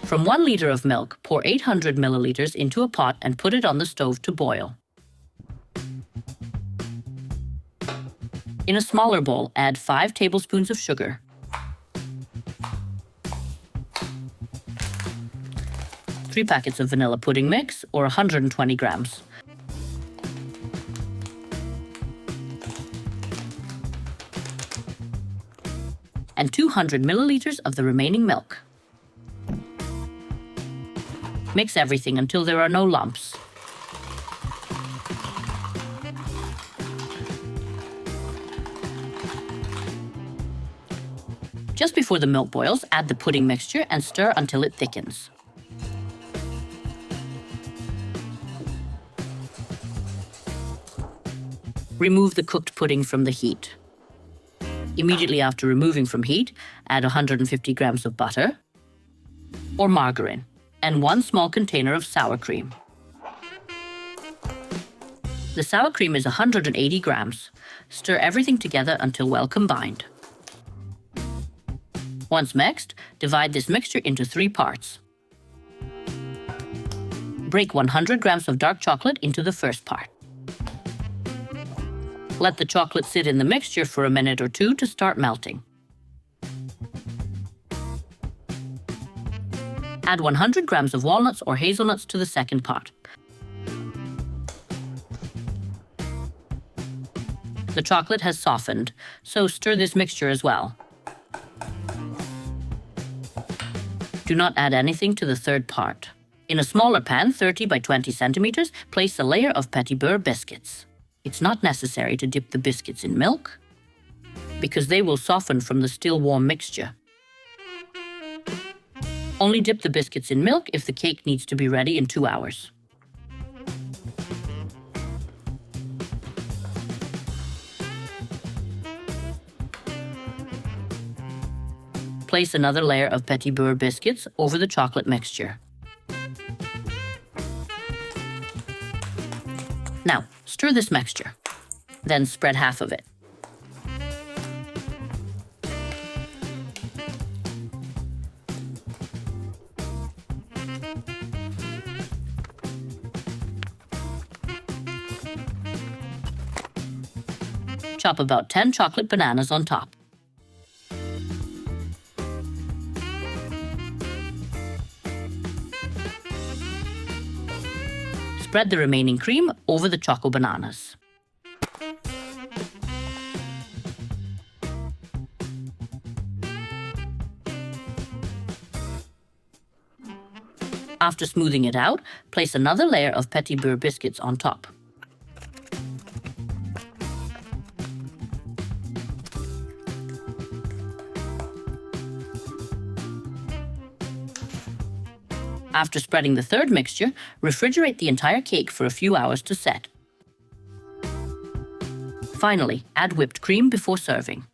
From 1 liter of milk, pour 800 milliliters into a pot and put it on the stove to boil. In a smaller bowl, add 5 tablespoons of sugar, 3 packets of vanilla pudding mix, or 120 grams, and 200 milliliters of the remaining milk. Mix everything until there are no lumps. Just before the milk boils, add the pudding mixture and stir until it thickens. Remove the cooked pudding from the heat. Immediately after removing from heat, add 150 grams of butter or margarine and 1 small container of sour cream. The sour cream is 180 grams. Stir everything together until well combined. Once mixed, divide this mixture into 3 parts. Break 100 grams of dark chocolate into the first part. Let the chocolate sit in the mixture for a minute or 2 to start melting. Add 100 grams of walnuts or hazelnuts to the second pot. The chocolate has softened, so stir this mixture as well. Do not add anything to the third part. In a smaller pan, 30 by 20 centimeters, place a layer of Petit Beurre biscuits. It's not necessary to dip the biscuits in milk, because they will soften from the still warm mixture. Only dip the biscuits in milk if the cake needs to be ready in 2 hours. Place another layer of Petit Beurre biscuits over the chocolate mixture. Now, stir this mixture. Then spread half of it. Chop about 10 chocolate bananas on top. Spread the remaining cream over the choco bananas. After smoothing it out, place another layer of Petit Beurre biscuits on top. After spreading the third mixture, refrigerate the entire cake for a few hours to set. Finally, add whipped cream before serving.